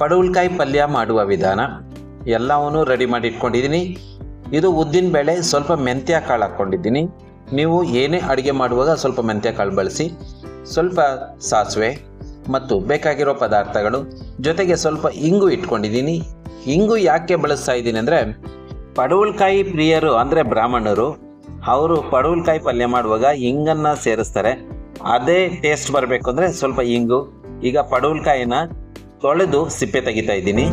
ಪಡವಲಕಾಯಿ ಪಲ್ಯ ಮಾಡುವ ವಿಧಾನ ಎಲ್ಲವನ್ನೂ ರೆಡಿ ಮಾಡಿ ಇಟ್ಕೊಂಡಿದ್ದೀನಿ. ಇದು ಉದ್ದಿನ ಬೇಳೆ, ಸ್ವಲ್ಪ ಮೆಂತ್ಯ ಕಾಳು ಹಾಕ್ಕೊಂಡಿದ್ದೀನಿ. ನೀವು ಏನೇ ಅಡುಗೆ ಮಾಡುವಾಗ ಸ್ವಲ್ಪ ಮೆಂತ್ಯ ಕಾಳು ಬಳಸಿ, ಸ್ವಲ್ಪ ಸಾಸಿವೆ ಮತ್ತು ಬೇಕಾಗಿರೋ ಪದಾರ್ಥಗಳು, ಜೊತೆಗೆ ಸ್ವಲ್ಪ ಇಂಗು ಇಟ್ಕೊಂಡಿದ್ದೀನಿ. ಇಂಗು ಯಾಕೆ ಬಳಸ್ತಾ ಇದ್ದೀನಿ ಅಂದರೆ, ಪಡವಲಕಾಯಿ ಪ್ರಿಯರು ಅಂದರೆ ಬ್ರಾಹ್ಮಣರು, ಅವರು ಪಡವಲಕಾಯಿ ಪಲ್ಯ ಮಾಡುವಾಗ ಇಂಗನ್ನು ಸೇರಿಸ್ತಾರೆ. ಅದೇ ಟೇಸ್ಟ್ ಬರಬೇಕು ಅಂದರೆ ಸ್ವಲ್ಪ ಇಂಗು. ಈಗ ಪಡವಲಕಾಯಿನ ತೊಳೆದು ಸಿಪ್ಪೆ ತೆಗಿತಾ ಇದ್ದೀನಿ.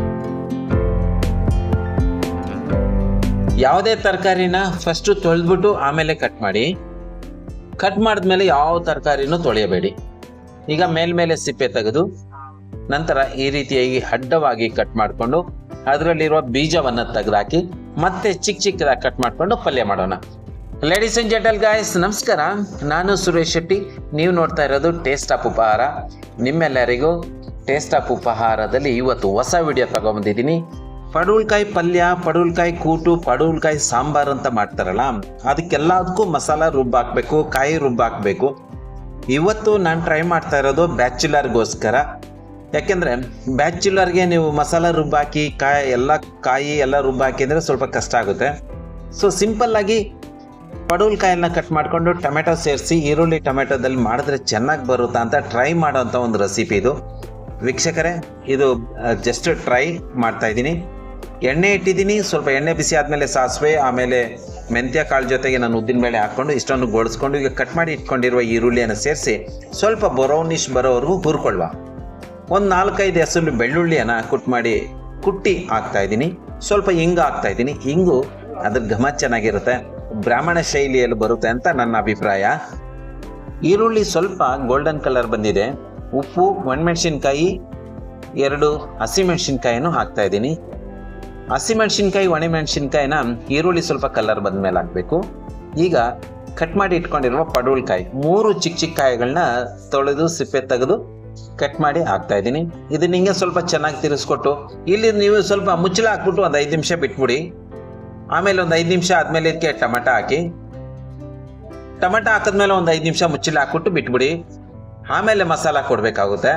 ಯಾವುದೇ ತರಕಾರಿನ ಫಸ್ಟು ತೊಳೆದ್ಬಿಟ್ಟು ಆಮೇಲೆ ಕಟ್ ಮಾಡಿ. ಕಟ್ ಮಾಡಿದ್ಮೇಲೆ ಯಾವ ತರಕಾರಿನೂ ತೊಳೆಯಬೇಡಿ. ಈಗ ಮೇಲ್ಮೇಲೆ ಸಿಪ್ಪೆ ತೆಗೆದು ನಂತರ ಈ ರೀತಿಯಾಗಿ ಅಡ್ಡವಾಗಿ ಕಟ್ ಮಾಡಿಕೊಂಡು ಅದರಲ್ಲಿರುವ ಬೀಜವನ್ನು ತೆಗೆದಾಕಿ ಮತ್ತೆ ಚಿಕ್ಕ ಚಿಕ್ಕದಾಗಿ ಕಟ್ ಮಾಡಿಕೊಂಡು ಪಲ್ಯ ಮಾಡೋಣ. ಲೇಡೀಸ್ ಆ್ಯಂಡ್ ಜೆಂಟಲ್ ಗಾಯ್ಸ್, ನಮಸ್ಕಾರ. ನಾನು ಸುರೇಶ್ ಶೆಟ್ಟಿ. ನೀವು ನೋಡ್ತಾ ಇರೋದು ಟೇಸ್ಟ್ ಆಫ್ ಉಪಹಾರ. ನಿಮ್ಮೆಲ್ಲರಿಗೂ ಟೇಸ್ಟ್ ಆಫ್ ಉಪಹಾರದಲ್ಲಿ ಇವತ್ತು ಹೊಸ ವಿಡಿಯೋ ತಗೊಂಬಂದಿದ್ದೀನಿ. ಪಡವಲಕಾಯಿ ಪಲ್ಯ, ಪಡವಲಕಾಯಿ ಕೂಟು, ಪಡವಲಕಾಯಿ ಸಾಂಬಾರು ಅಂತ ಮಾಡ್ತಾರಲ್ಲ, ಅದಕ್ಕೆಲ್ಲದಕ್ಕೂ ಮಸಾಲ ರುಬ್ಬಾಕಬೇಕು, ಕಾಯಿ ರುಬ್ಬಾಕಬೇಕು. ಇವತ್ತು ನಾನು ಟ್ರೈ ಮಾಡ್ತಾ ಇರೋದು ಬ್ಯಾಚುಲರ್ಗೋಸ್ಕರ. ಯಾಕೆಂದರೆ ಬ್ಯಾಚುಲರ್ಗೆ ನೀವು ಮಸಾಲ ರುಬ್ಬಾಕಿ ಕಾಯಿ ಎಲ್ಲ ರುಬ್ಬಾಕಿ ಅಂದರೆ ಸ್ವಲ್ಪ ಕಷ್ಟ ಆಗುತ್ತೆ. ಸೊ ಸಿಂಪಲ್ಲಾಗಿ ಪಡವಲಕಾಯಿನ ಕಟ್ ಮಾಡಿಕೊಂಡು ಟೊಮೆಟೊ ಸೇರಿಸಿ ಈರುಳ್ಳಿ ಟೊಮೆಟೊದಲ್ಲಿ ಮಾಡಿದ್ರೆ ಚೆನ್ನಾಗಿ ಬರುತ್ತಾ ಅಂತ ಟ್ರೈ ಮಾಡೋಂಥ ಒಂದು ರೆಸಿಪಿ ಇದು. ವೀಕ್ಷಕರೇ, ಇದು ಜಸ್ಟ್ ಟ್ರೈ ಮಾಡ್ತಾಯಿದ್ದೀನಿ. ಎಣ್ಣೆ ಇಟ್ಟಿದ್ದೀನಿ. ಸ್ವಲ್ಪ ಎಣ್ಣೆ ಬಿಸಿ ಆದಮೇಲೆ ಸಾಸಿವೆ, ಆಮೇಲೆ ಮೆಂತ್ಯ ಕಾಳು ಜೊತೆಗೆ ನಾನು ಉದ್ದಿನಬೇಳೆ ಹಾಕ್ಕೊಂಡು ಇಷ್ಟೊಂದು ಗೋಳಿಸ್ಕೊಂಡು ಈಗ ಕಟ್ ಮಾಡಿ ಇಟ್ಕೊಂಡಿರುವ ಈರುಳ್ಳಿಯನ್ನು ಸೇರಿಸಿ ಸ್ವಲ್ಪ ಬ್ರೌನಿಷ್ ಬರೋವರೆಗೂ ಹುರ್ಕೊಳ್ಳುವ. ಒಂದು 4-5 ಎಸಳು ಬೆಳ್ಳುಳ್ಳಿಯನ್ನು ಕುಟ್ಟಿ ಹಾಕ್ತಾಯಿದ್ದೀನಿ. ಸ್ವಲ್ಪ ಹಿಂಗು ಹಾಕ್ತಾಯಿದ್ದೀನಿ. ಹಿಂಗು ಅದ್ರ ಘಮ ಚೆನ್ನಾಗಿರುತ್ತೆ, ಬ್ರಾಹ್ಮಣ ಶೈಲಿಯಲ್ಲಿ ಬರುತ್ತೆ ಅಂತ ನನ್ನ ಅಭಿಪ್ರಾಯ. ಈರುಳ್ಳಿ ಸ್ವಲ್ಪ ಗೋಲ್ಡನ್ ಕಲರ್ ಬಂದಿದೆ. ಉಪ್ಪು, ಒಣಮೆಣಸಿನ್ಕಾಯಿ, 2 ಹಸಿಮೆಣಸಿನ್ಕಾಯಿನೂ ಹಾಕ್ತಾಯಿದ್ದೀನಿ. ಹಸಿಮೆಣಸಿನ್ಕಾಯಿ, ಒಣಮೆಣಸಿನ್ಕಾಯಿನ ಈರುಳ್ಳಿ ಸ್ವಲ್ಪ ಕಲರ್ ಬಂದ ಮೇಲೆ ಹಾಕಬೇಕು. ಈಗ ಕಟ್ ಮಾಡಿ ಇಟ್ಕೊಂಡಿರುವ ಪಡವಲಕಾಯಿ 3 ಚಿಕ್ಕ ಚಿಕ್ಕ ಕಾಯಿಗಳನ್ನ ತೊಳೆದು ಸಿಪ್ಪೆ ತೆಗೆದು ಕಟ್ ಮಾಡಿ ಹಾಕ್ತಾಯಿದ್ದೀನಿ. ಇದನ್ನ ಹಿಂಗೆ ಸ್ವಲ್ಪ ಚೆನ್ನಾಗಿ ತಿರ್ಸ್ಕೊಟ್ಟು ಇಲ್ಲಿ ನೀವು ಸ್ವಲ್ಪ ಮುಚ್ಚಳ ಹಾಕ್ಬಿಟ್ಟು ಒಂದು 5 ನಿಮಿಷ ಬಿಟ್ಬಿಡಿ. ಆಮೇಲೆ ಒಂದು 5 ನಿಮಿಷ ಆದಮೇಲೆ ಇದಕ್ಕೆ ಟೊಮೆಟೊ ಹಾಕಿ. ಟೊಮೆಟೊ ಹಾಕಿದ್ಮೇಲೆ ಒಂದು 5 ನಿಮಿಷ ಮುಚ್ಚಳ ಹಾಕ್ಬಿಟ್ಟು ಬಿಟ್ಬಿಡಿ. ಆಮೇಲೆ ಮಸಾಲ ಕೊಡಬೇಕಾಗುತ್ತೆ.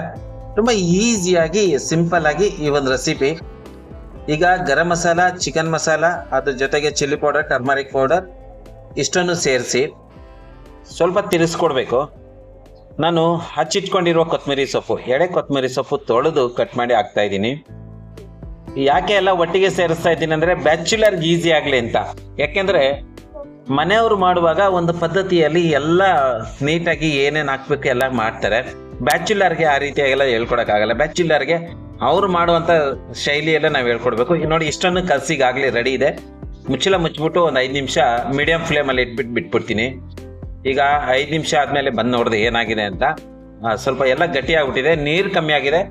ತುಂಬ ಈಸಿಯಾಗಿ ಸಿಂಪಲ್ಲಾಗಿ ಈ ಒಂದು ರೆಸಿಪಿ. ಈಗ ಗರಂ ಮಸಾಲ, ಚಿಕನ್ ಮಸಾಲ, ಅದ್ರ ಜೊತೆಗೆ ಚಿಲ್ಲಿ ಪೌಡರ್, ಟರ್ಮರಿಕ್ ಪೌಡರ್ ಇಷ್ಟನ್ನು ಸೇರಿಸಿ ಸ್ವಲ್ಪ ತಿರ್ಸ್ಕೊಡ್ಬೇಕು. ನಾನು ಹಚ್ಚಿಟ್ಕೊಂಡಿರುವ ಕೊತ್ತಂಬರಿ ಸೊಪ್ಪು, ಎಳೆ ಕೊತ್ತಂಬರಿ ಸೊಪ್ಪು ತೊಳೆದು ಕಟ್ ಮಾಡಿ ಹಾಕ್ತಾಯಿದ್ದೀನಿ. ಯಾಕೆ ಎಲ್ಲ ಒಟ್ಟಿಗೆ ಸೇರಿಸ್ತಾ ಇದ್ದೀನಿ ಅಂದರೆ ಬ್ಯಾಚುಲರ್ಗೆ ಈಸಿ ಆಗಲಿ ಅಂತ. ಯಾಕೆಂದರೆ ಮನೆಯವರು ಮಾಡುವಾಗ ಒಂದು ಪದ್ಧತಿಯಲ್ಲಿ ಎಲ್ಲ ನೀಟಾಗಿ ಏನೇನು ಹಾಕ್ಬೇಕು ಎಲ್ಲ ಮಾಡ್ತಾರೆ. ಬ್ಯಾಚುಲರ್ಗೆ ಆ ರೀತಿಯಾಗೆಲ್ಲ ಹೇಳ್ಕೊಡೋಕ್ಕಾಗಲ್ಲ. ಬ್ಯಾಚುಲರ್ಗೆ ಅವರು ಮಾಡುವಂಥ ಶೈಲಿಯಲ್ಲೇ ನಾವು ಹೇಳ್ಕೊಡ್ಬೇಕು. ನೋಡಿ, ಇಷ್ಟನ್ನು ಕಲಸಿಗಾಗಲಿ ರೆಡಿ ಇದೆ. ಮುಚ್ಚಳ ಮುಚ್ಚಿಬಿಟ್ಟು ಒಂದು 5 ನಿಮಿಷ ಮೀಡಿಯಮ್ ಫ್ಲೇಮಲ್ಲಿ ಬಿಟ್ಬಿಡ್ತೀನಿ. ಈಗ 5 ನಿಮಿಷ ಆದಮೇಲೆ ಬಂದು ನೋಡಿದೆ ಏನಾಗಿದೆ ಅಂತ. ಸ್ವಲ್ಪ ಎಲ್ಲ ಗಟ್ಟಿಯಾಗ್ಬಿಟ್ಟಿದೆ, ನೀರು ಕಮ್ಮಿ ಆಗಿದೆ.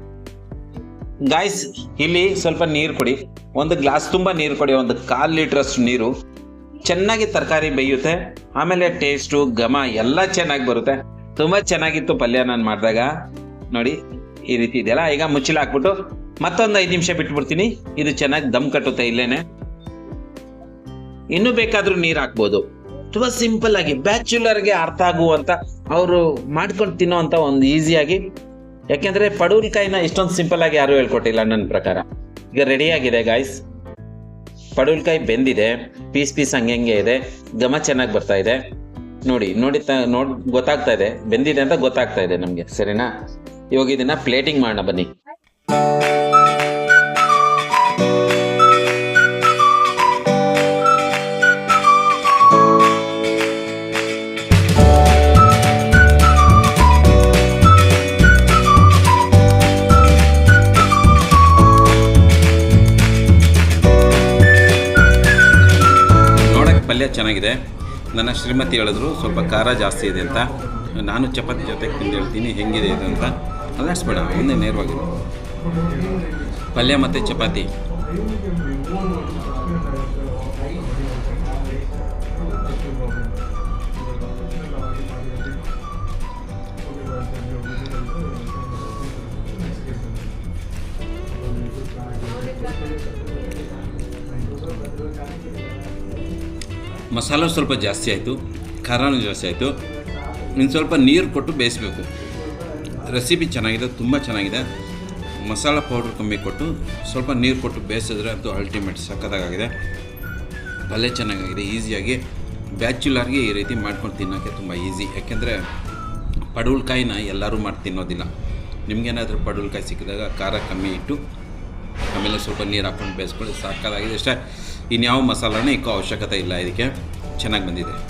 ಗಾಯ್ಸ್, ಇಲ್ಲಿ ಸ್ವಲ್ಪ ನೀರು ಕೊಡಿ. ಒಂದು ಗ್ಲಾಸ್ ತುಂಬ ನೀರು ಕೊಡಿ, ಒಂದು 1/4 ಲೀಟ್ರಷ್ಟು ನೀರು. ಚೆನ್ನಾಗಿ ತರಕಾರಿ ಬೇಯುತ್ತೆ. ಆಮೇಲೆ ಟೇಸ್ಟು, ಘಮ ಎಲ್ಲ ಚೆನ್ನಾಗಿ ಬರುತ್ತೆ. ತುಂಬ ಚೆನ್ನಾಗಿತ್ತು ಪಲ್ಯ ನಾನು ಮಾಡಿದಾಗ. ನೋಡಿ ಈ ರೀತಿ ಇದೆಯಲ್ಲ. ಈಗ ಮುಚ್ಚಳ ಹಾಕ್ಬಿಟ್ಟು ಮತ್ತೊಂದು 5 ನಿಮಿಷ ಬಿಟ್ಬಿಡ್ತೀನಿ. ಇದು ಚೆನ್ನಾಗಿ ದಮ್ ಕಟ್ಟುತ್ತೆ ಇಲ್ಲೇನೆ. ಇನ್ನೂ ಬೇಕಾದರೂ ನೀರು ಹಾಕ್ಬೋದು. ತುಂಬ ಸಿಂಪಲ್ಲಾಗಿ ಬ್ಯಾಚುಲರ್ಗೆ ಅರ್ಥ ಆಗುವಂಥ, ಅವರು ಮಾಡ್ಕೊಂಡು ತಿನ್ನೋವಂಥ ಒಂದು ಈಸಿಯಾಗಿ. ಯಾಕೆಂದರೆ ಪಡವಲಕಾಯಿನ ಇಷ್ಟೊಂದು ಸಿಂಪಲ್ಲಾಗಿ ಯಾರೂ ಹೇಳ್ಕೊಟ್ಟಿಲ್ಲ ನನ್ನ ಪ್ರಕಾರ. ಈಗ ರೆಡಿಯಾಗಿದೆ ಗಾಯ್ಸ್. ಪಡವಲಕಾಯಿ ಬೆಂದಿದೆ, ಪೀಸ್ ಹಂಗೆ ಇದೆ. ಘಮ ಚೆನ್ನಾಗಿ ಬರ್ತಾ ಇದೆ. ನೋಡಿ ಗೊತ್ತಾಗ್ತಾ ಇದೆ, ಬೆಂದಿದೆ ಅಂತ ಗೊತ್ತಾಗ್ತಾ ಇದೆ ನಮಗೆ. ಸರಿನಾ? ಇವಾಗ ಇದನ್ನು ಪ್ಲೇಟಿಂಗ್ ಮಾಡೋಣ ಬನ್ನಿ. ಪಲ್ಯ ಚೆನ್ನಾಗಿದೆ. ನನ್ನ ಶ್ರೀಮತಿ ಹೇಳಿದ್ರು ಸ್ವಲ್ಪ ಖಾರ ಜಾಸ್ತಿ ಇದೆ ಅಂತ. ನಾನು ಚಪಾತಿ ಜೊತೆಗೆ ತಿಂದು ಹೇಳ್ತೀನಿ ಹೆಂಗಿದೆ ಇದು ಅಂತ. ಅಲ್ಲಾಡಿಸ್ಬೇಡ, ಮುಂದೆ ನೇರವಾಗಿರು. ಪಲ್ಯ ಮತ್ತು ಚಪಾತಿ ಮಸಾಲ ಸ್ವಲ್ಪ ಜಾಸ್ತಿ ಆಯಿತು, ಖಾರನೂ ಜಾಸ್ತಿ ಆಯಿತು. ಇನ್ನು ಸ್ವಲ್ಪ ನೀರು ಕೊಟ್ಟು ಬೇಯಿಸಬೇಕು. ರೆಸಿಪಿ ಚೆನ್ನಾಗಿದೆ, ತುಂಬ ಚೆನ್ನಾಗಿದೆ. ಮಸಾಲ ಪೌಡ್ರ್ ಕಮ್ಮಿ ಕೊಟ್ಟು ಸ್ವಲ್ಪ ನೀರು ಕೊಟ್ಟು ಬೇಯಿಸಿದ್ರೆ ಅಂತೂ ಅಲ್ಟಿಮೇಟ್ ಸಕ್ಕತ್ತಾಗಿದೆ. ಭಲೇ ಚೆನ್ನಾಗಿದೆ. ಈಸಿಯಾಗಿ ಬ್ಯಾಚುಲರ್ಗೆ ಈ ರೀತಿ ಮಾಡ್ಕೊಂಡು ತಿನ್ನೋಕ್ಕೆ ತುಂಬ ಈಸಿ. ಯಾಕೆಂದರೆ ಪಡವಲಕಾಯಿನ ಎಲ್ಲರೂ ಮಾಡಿ ತಿನ್ನೋದಿಲ್ಲ. ನಿಮಗೇನಾದರೂ ಪಡವಲಕಾಯಿ ಸಿಕ್ಕಿದಾಗ ಖಾರ ಕಮ್ಮಿ ಇಟ್ಟು ಆಮೇಲೆ ಸ್ವಲ್ಪ ನೀರು ಹಾಕ್ಕೊಂಡು ಬೇಯಿಸ್ಕೊಳ್ಳಿ, ಸಾಕಾಗಿದೆ ಅಷ್ಟೇ. ಇನ್ಯಾವ ಮಸಾಲಾನೇ ಇಕ್ಕೋ ಅವಶ್ಯಕತೆ ಇಲ್ಲ. ಇದಕ್ಕೆ ಚೆನ್ನಾಗಿ ಬಂದಿದೆ.